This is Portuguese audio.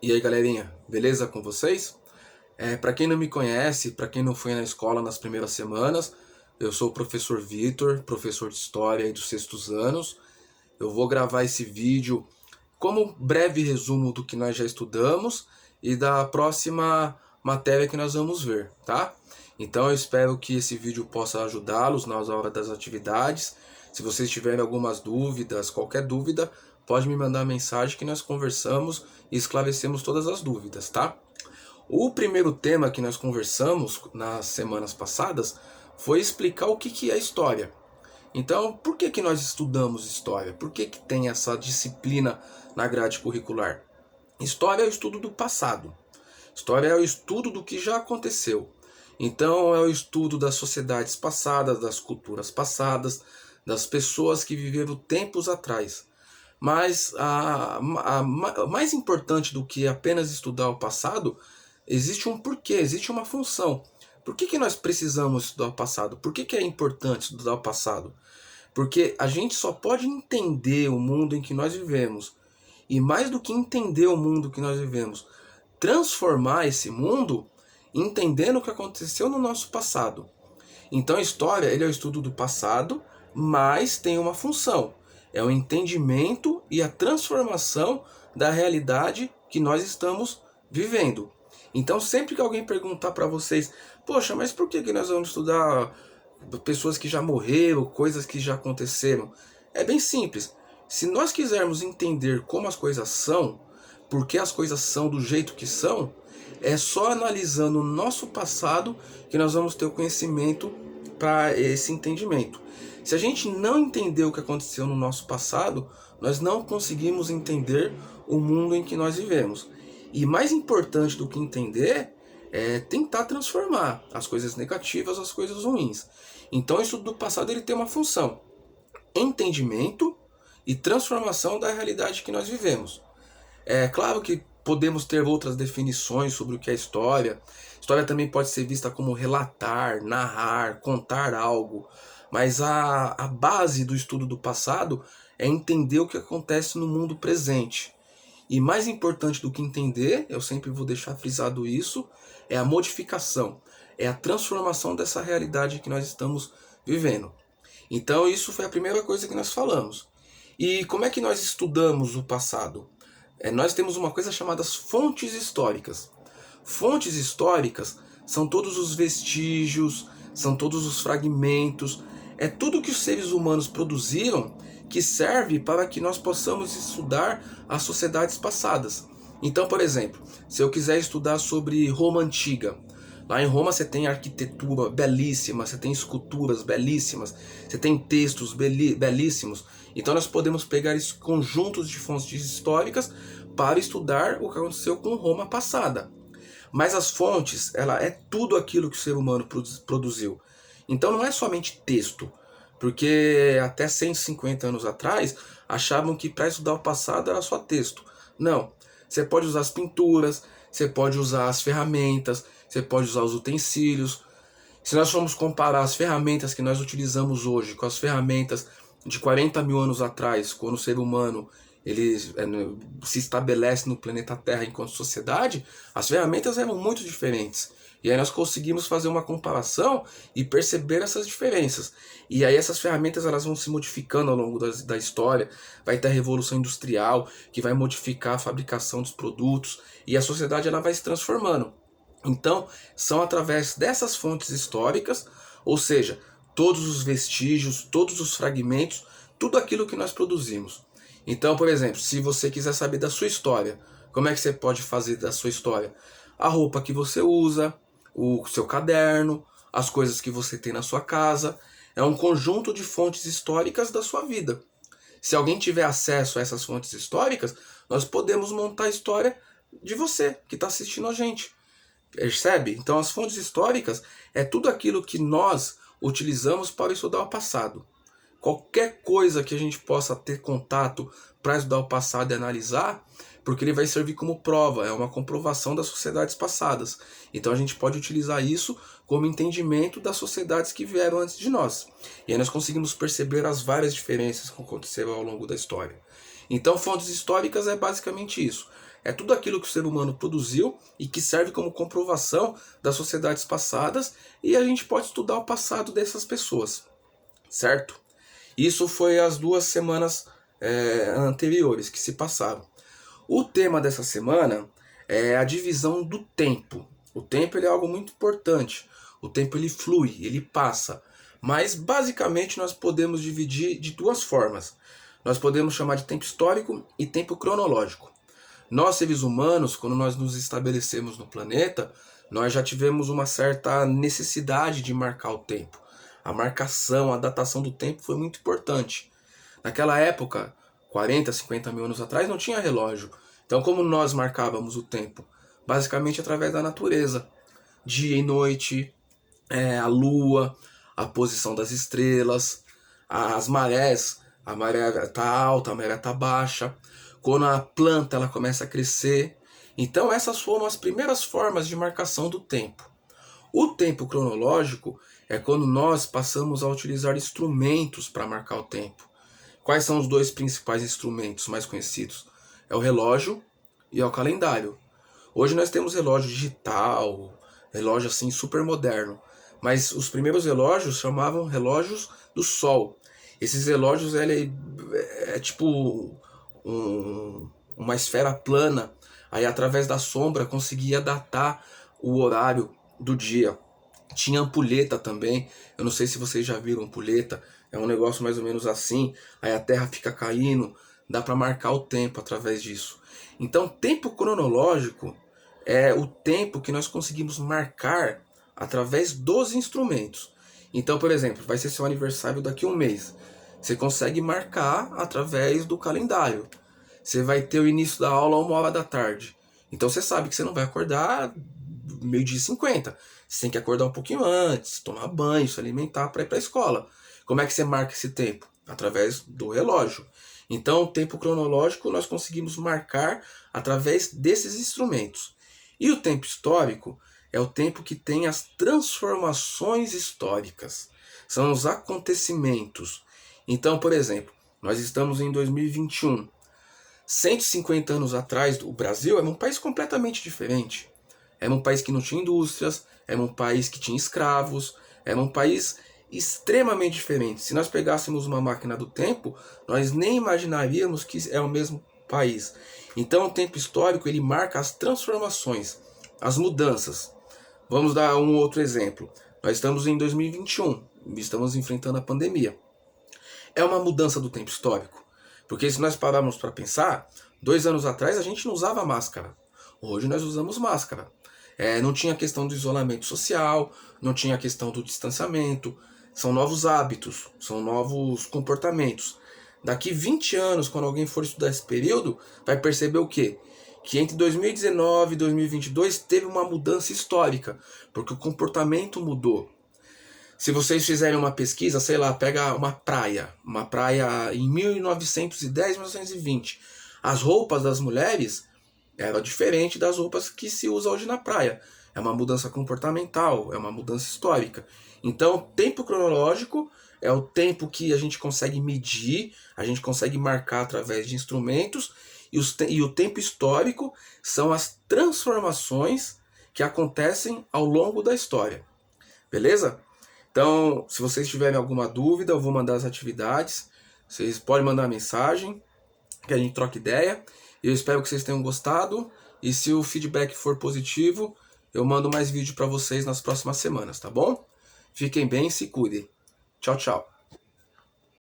E aí, galerinha, beleza com vocês? Para quem não me conhece, para quem não foi na escola nas primeiras semanas, eu sou o professor Vitor, professor de História aí dos sextos anos. Eu vou gravar esse vídeo como um breve resumo do que nós já estudamos e da próxima matéria que nós vamos ver, tá? Então eu espero que esse vídeo possa ajudá-los nas horas das atividades. Se vocês tiverem algumas dúvidas, qualquer dúvida, pode me mandar mensagem que nós conversamos e esclarecemos todas as dúvidas, tá? O primeiro tema que nós conversamos nas semanas passadas foi explicar o que é história. Então, por que nós estudamos história? Por que tem essa disciplina na grade curricular? História é o estudo do passado. História é o estudo do que já aconteceu. Então, é o estudo das sociedades passadas, das culturas passadas, das pessoas que viveram tempos atrás. Mas mais importante do que apenas estudar o passado, existe um porquê, existe uma função. Por que nós precisamos estudar o passado? Por que é importante estudar o passado? Porque a gente só pode entender o mundo em que nós vivemos. E mais do que entender o mundo que nós vivemos, transformar esse mundo entendendo o que aconteceu no nosso passado. Então a história ele é o estudo do passado, mas tem uma função. É o entendimento e a transformação da realidade que nós estamos vivendo. Então sempre que alguém perguntar para vocês, poxa, mas por que nós vamos estudar pessoas que já morreram, coisas que já aconteceram? É bem simples. Se nós quisermos entender como as coisas são, por que as coisas são do jeito que são, é só analisando o nosso passado que nós vamos ter o conhecimento para esse entendimento. Se a gente não entender o que aconteceu no nosso passado, nós não conseguimos entender o mundo em que nós vivemos. E mais importante do que entender é tentar transformar as coisas negativas as coisas ruins. Então, o estudo do passado ele tem uma função: entendimento e transformação da realidade que nós vivemos. É claro que podemos ter outras definições sobre o que é história. História também pode ser vista como relatar, narrar, contar algo. Mas a base do estudo do passado é entender o que acontece no mundo presente. E mais importante do que entender, eu sempre vou deixar frisado isso, é a modificação, é a transformação dessa realidade que nós estamos vivendo. Então isso foi a primeira coisa que nós falamos. E como é que nós estudamos o passado? Nós temos uma coisa chamada fontes históricas. Fontes históricas são todos os vestígios, são todos os fragmentos, é tudo que os seres humanos produziram que serve para que nós possamos estudar as sociedades passadas. Então, por exemplo, se eu quiser estudar sobre Roma Antiga, lá em Roma você tem arquitetura belíssima, você tem esculturas belíssimas, você tem textos belíssimos. Então nós podemos pegar esses conjuntos de fontes históricas para estudar o que aconteceu com Roma passada. Mas as fontes, ela é tudo aquilo que o ser humano produziu. Então não é somente texto, porque até 150 anos atrás achavam que para estudar o passado era só texto. Não, você pode usar as pinturas, você pode usar as ferramentas, você pode usar os utensílios. Se nós formos comparar as ferramentas que nós utilizamos hoje com as ferramentas de 40 mil anos atrás, quando o ser humano ele se estabelece no planeta Terra enquanto sociedade, as ferramentas eram muito diferentes. E aí nós conseguimos fazer uma comparação e perceber essas diferenças. E aí essas ferramentas elas vão se modificando ao longo da história. Vai ter a Revolução Industrial, que vai modificar a fabricação dos produtos. E a sociedade ela vai se transformando. Então, são através dessas fontes históricas, ou seja, todos os vestígios, todos os fragmentos, tudo aquilo que nós produzimos. Então, por exemplo, se você quiser saber da sua história, como é que você pode fazer da sua história? A roupa que você usa, o seu caderno, as coisas que você tem na sua casa, é um conjunto de fontes históricas da sua vida. Se alguém tiver acesso a essas fontes históricas, nós podemos montar a história de você que está assistindo a gente. Percebe? Então as fontes históricas é tudo aquilo que nós utilizamos para estudar o passado. Qualquer coisa que a gente possa ter contato para estudar o passado e analisar, porque ele vai servir como prova, é uma comprovação das sociedades passadas. Então a gente pode utilizar isso como entendimento das sociedades que vieram antes de nós. E aí nós conseguimos perceber as várias diferenças que aconteceram ao longo da história. Então fontes históricas é basicamente isso. é tudo aquilo que o ser humano produziu e que serve como comprovação das sociedades passadas, e a gente pode estudar o passado dessas pessoas, certo? Isso foi as 2 semanas anteriores que se passaram. O tema dessa semana é a divisão do tempo. O tempo ele é algo muito importante. O tempo ele flui, ele passa. Mas basicamente nós podemos dividir de 2 formas. Nós podemos chamar de tempo histórico e tempo cronológico. Nós, seres humanos, quando nós nos estabelecemos no planeta, nós já tivemos uma certa necessidade de marcar o tempo. A marcação, a datação do tempo foi muito importante. Naquela época, 40, 50 mil anos atrás, não tinha relógio. Então, como nós marcávamos o tempo? Basicamente através da natureza. Dia e noite, a lua, a posição das estrelas, as marés. A maré está alta, a maré está baixa. Quando a planta ela começa a crescer. Então, essas foram as primeiras formas de marcação do tempo. O tempo cronológico é quando nós passamos a utilizar instrumentos para marcar o tempo. Quais são os 2 principais instrumentos mais conhecidos? É o relógio e é o calendário. Hoje nós temos relógio digital, relógio assim super moderno, mas os primeiros relógios chamavam relógios do sol. Esses relógios ele é tipo uma esfera plana, aí através da sombra conseguia datar o horário do dia. Tinha ampulheta também, eu não sei se vocês já viram ampulheta, é um negócio mais ou menos assim, aí a terra fica caindo, dá para marcar o tempo através disso. Então, tempo cronológico é o tempo que nós conseguimos marcar através dos instrumentos. Então, por exemplo, vai ser seu aniversário daqui a um mês. Você consegue marcar através do calendário. Você vai ter o início da aula 1h da tarde. Então você sabe que você não vai acordar 12h50. Você tem que acordar um pouquinho antes, tomar banho, se alimentar para ir para a escola. Como é que você marca esse tempo? Através do relógio. Então, o tempo cronológico nós conseguimos marcar através desses instrumentos. E o tempo histórico é o tempo que tem as transformações históricas. São os acontecimentos. Então, por exemplo, nós estamos em 2021. 150 anos atrás, o Brasil era um país completamente diferente. Era um país que não tinha indústrias, era um país que tinha escravos, era um país extremamente diferente. Se nós pegássemos uma máquina do tempo, nós nem imaginaríamos que é o mesmo país. Então o tempo histórico ele marca as transformações, as mudanças. Vamos dar um outro exemplo. Nós estamos em 2021, estamos enfrentando a pandemia. É uma mudança do tempo histórico. Porque se nós pararmos para pensar, 2 anos atrás a gente não usava máscara. Hoje nós usamos máscara. Não tinha questão do isolamento social, não tinha questão do distanciamento. São novos hábitos, são novos comportamentos. Daqui 20 anos, quando alguém for estudar esse período, vai perceber o quê? Que entre 2019 e 2022 teve uma mudança histórica, porque o comportamento mudou. Se vocês fizerem uma pesquisa, sei lá, pega uma praia em 1910, 1920. As roupas das mulheres eram diferentes das roupas que se usa hoje na praia. É uma mudança comportamental, é uma mudança histórica. Então, o tempo cronológico é o tempo que a gente consegue medir, a gente consegue marcar através de instrumentos, e o tempo histórico são as transformações que acontecem ao longo da história. Beleza? Então, se vocês tiverem alguma dúvida, eu vou mandar as atividades. Vocês podem mandar mensagem, que a gente troca ideia. Eu espero que vocês tenham gostado. E se o feedback for positivo, eu mando mais vídeo para vocês nas próximas semanas, tá bom? Fiquem bem e se cuidem. Tchau, tchau.